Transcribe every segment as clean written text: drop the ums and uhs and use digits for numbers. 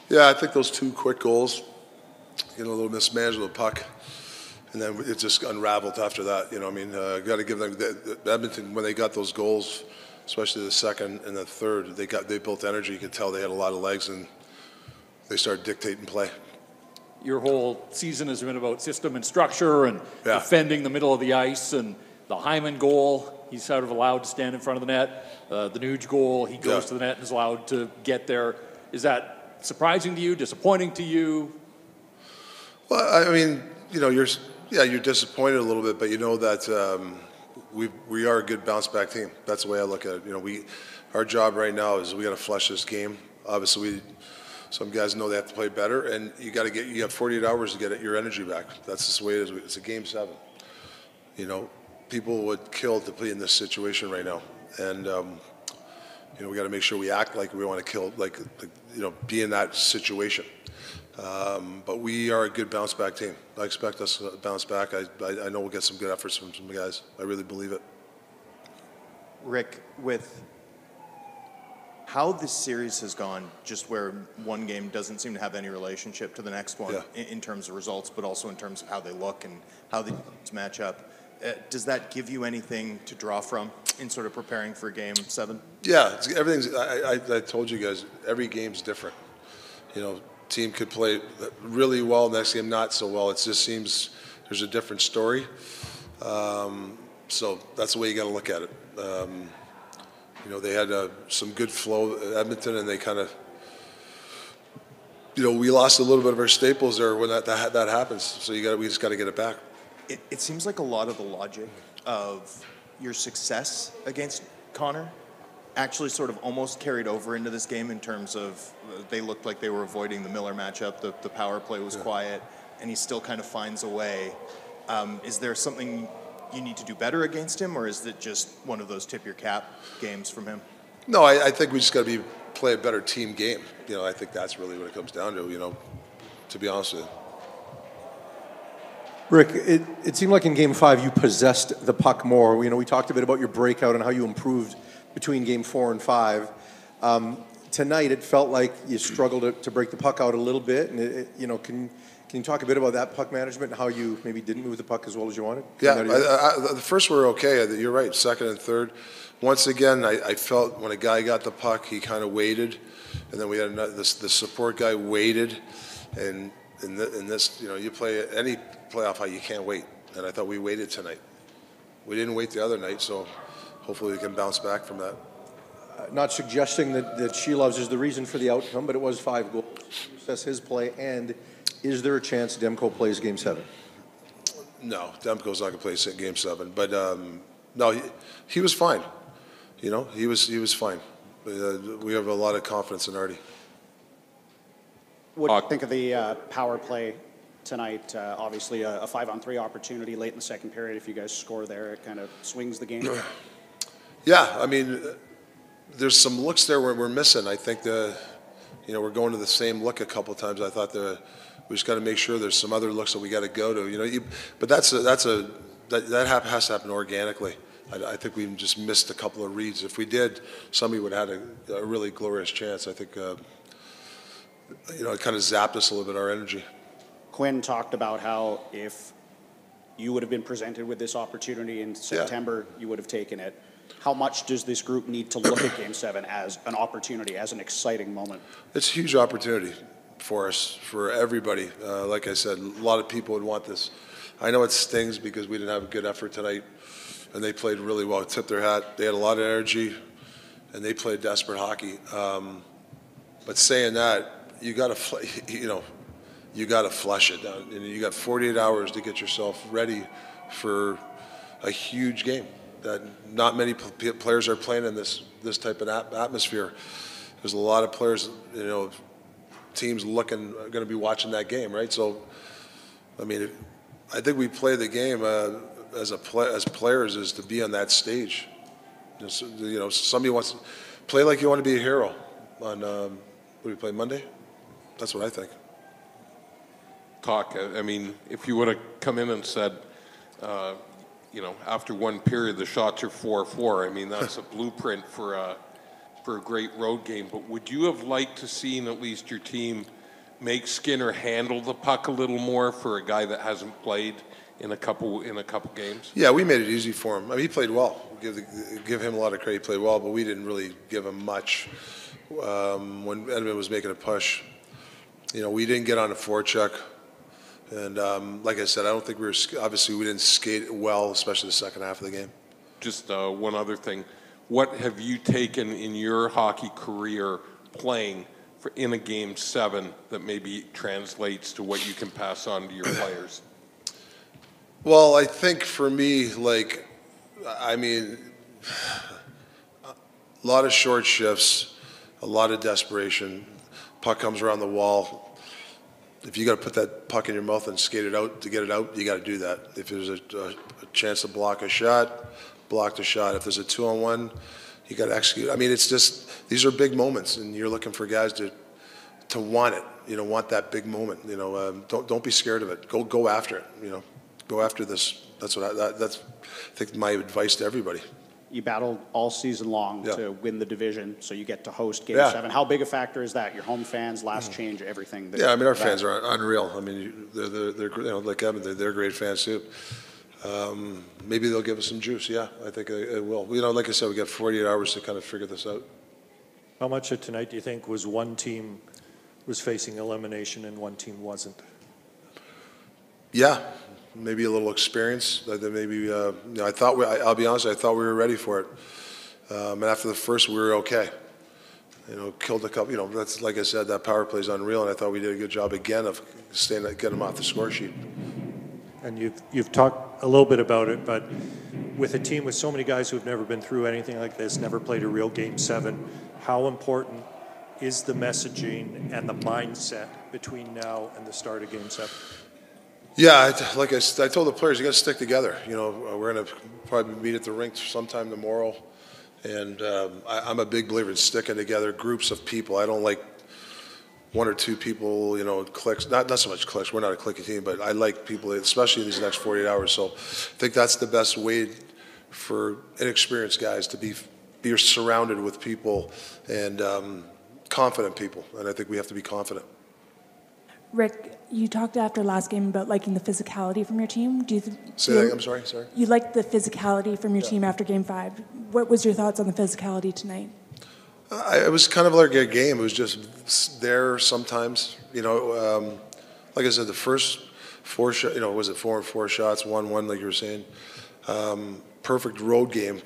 Yeah, I think those 2 quick goals, a little mismanagement of the puck, and then it just unraveled after that. Got to give them Edmonton when they got those goals, especially the second and the third. They built energy. You could tell they had a lot of legs, and they started dictating play. Your whole season has been about system and structure and defending the middle of the ice, and the Hyman goal, he's sort of allowed to stand in front of the net. The Nuge goal, he goes to the net and is allowed to get there. Is that surprising to you, disappointing to you? Well, I mean, you're disappointed a little bit, but you know that we are a good bounce back team. That's the way I look at it. Our job right now is we got to flush this game. Obviously, some guys know they have to play better, and you have 48 hours to get your energy back. That's just the way it is. It's a game 7. People would kill to play in this situation right now, and we got to make sure we act like we want to kill, be in that situation. But we are a good bounce back team. I expect us to bounce back. I know we'll get some good efforts from some guys. I really believe it. Rick, with how this series has gone, just where one game doesn't seem to have any relationship to the next one in terms of results, but also in terms of how they look and how they match up, does that give you anything to draw from in sort of preparing for Game 7? Yeah, everything's. I told you guys, every game's different. Team could play really well, next game not so well. It just seems there's a different story. So that's the way you got to look at it. They had some good flow at Edmonton, and they kind of, we lost a little bit of our staples there when that happens. So we just got to get it back. It seems like a lot of the logic of your success against Connor actually sort of almost carried over into this game in terms of they looked like they were avoiding the Miller matchup. The power play was quiet, and he still kind of finds a way. Is there something you need to do better against him, or is it just one of those tip-your-cap games from him? No, I think we just got to play a better team game. I think that's really what it comes down to be honest with you. Rick, it seemed like in Game 5 you possessed the puck more. We talked a bit about your breakout and how you improved between Game 4 and 5. Tonight it felt like you struggled to break the puck out a little bit. And can you talk a bit about that puck management and how you maybe didn't move the puck as well as you wanted? Yeah, the first were okay. You're right. Second and third. Once again, I felt when a guy got the puck, he kind of waited, and then we had the support guy waited, and in this, you play any playoff how you can't wait, and I thought we waited tonight. We didn't wait the other night, so hopefully we can bounce back from that. Not suggesting that She Loves is the reason for the outcome, but it was 5 goals. That's his play. And is there a chance Demko plays Game 7? No, Demko's not going to play Game 7. But no, he was fine. He was fine. We have a lot of confidence in Artie. What do you think of the power play tonight? Obviously, a 5-on-3 opportunity late in the second period. If you guys score there, it kind of swings the game. Yeah, I mean, there's some looks there where we're missing. I think we're going to the same look a couple of times. I thought we just got to make sure there's some other looks that we got to go to. But that has to happen organically. I think we just missed a couple of reads. If we did, somebody would have had a really glorious chance. I think it kind of zapped us a little bit, our energy. Quinn talked about how if you would have been presented with this opportunity in September, you would have taken it. How much does this group need to look at Game 7 as an opportunity, as an exciting moment? It's a huge opportunity for us, for everybody. Like I said, a lot of people would want this. I know it stings because we didn't have a good effort tonight, and they played really well. Tipped their hat. They had a lot of energy, and they played desperate hockey. But saying that, you got to flush it down. And you got 48 hours to get yourself ready for a huge game that not many players are playing in this type of atmosphere. There's a lot of players, teams going to be watching that game, right? So, I mean, I think we play the game as players is to be on that stage. Somebody wants to play like you want to be a hero on. What do we play Monday? That's what I think. I mean, if you would have come in and said, after one period the shots are 4-4, I mean, that's a blueprint for a for a great road game, but would you have liked to seen at least your team make Skinner handle the puck a little more for a guy that hasn't played in a couple games? Yeah, we made it easy for him. I mean, he played well. Give him a lot of credit. He played well, but we didn't really give him much when Edmund was making a push. You know, we didn't get on a forecheck. And like I said, I don't think we didn't skate well, especially the second half of the game. Just one other thing. What have you taken in your hockey career playing in a Game 7 that maybe translates to what you can pass on to your players? Well, I think for me, like, I mean, a lot of short shifts, a lot of desperation. Puck comes around the wall. If you got to put that puck in your mouth and skate it out to get it out, you got to do that. If there's a chance to block a shot, block the shot. If there's a 2-on-1, you got to execute. I mean, it's just, these are big moments, and you're looking for guys to want it. You know, want that big moment. You know, don't be scared of it. Go after it. You know, go after this. That's I think my advice to everybody. You battled all season long Yeah. to win the division, so you get to host Game Yeah. 7. How big a factor is that? Your home fans, last change, everything. Yeah, I mean, our fans are unreal. I mean, they're you know, like Evan, they're great fans too. Maybe they'll give us some juice. Yeah, I think it will. You know, like I said, we got 48 hours to kind of figure this out. How much of tonight do you think was one team was facing elimination and one team wasn't? Yeah, maybe a little experience. Maybe you know, I'll be honest, I thought we were ready for it. And after the first, we were okay. You know, killed a couple. You know, that's like I said, that power play is unreal, and I thought we did a good job again of getting them off the score sheet. And you've talked a little bit about it, but with a team with so many guys who have never been through anything like this, never played a real Game 7, how important is the messaging and the mindset between now and the start of Game 7? Yeah, like I told the players, you got to stick together. You know, we're going to probably meet at the rink sometime tomorrow, and I'm a big believer in sticking together, groups of people. I don't like one or two people, you know, cliques. Not so much cliques. We're not a cliquey team, but I like people, especially in these next 48 hours. So I think that's the best way for inexperienced guys to be surrounded with people and confident people, and I think we have to be confident. Rick, you talked after last game about liking the physicality from your team. Do you Say that again, I'm sorry. You liked the physicality from your team after Game 5. What was your thoughts on the physicality tonight? It was kind of like a game. It was just there sometimes. You know, like I said, the first 4 shots, you know, was it 4 and 4 shots, 1-1, like you were saying. Perfect road game.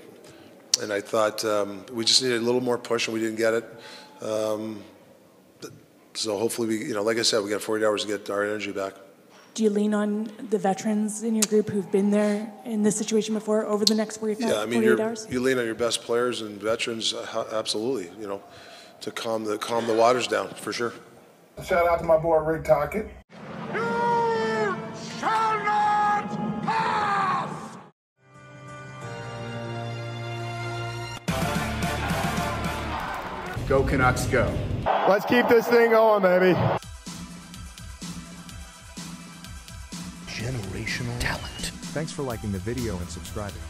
And I thought we just needed a little more push, and we didn't get it. So hopefully we, you know, like I said, we got 40 hours to get our energy back. Do you lean on the veterans in your group who've been there in this situation before over the next 48 Yeah, I mean, 48 hours? you lean on your best players and veterans, absolutely, you know, to calm the waters down, for sure. Shout out to my boy Rick Tocchet. You shall not pass! Go Canucks, go. Let's keep this thing going, baby. Generational talent. Thanks for liking the video and subscribing.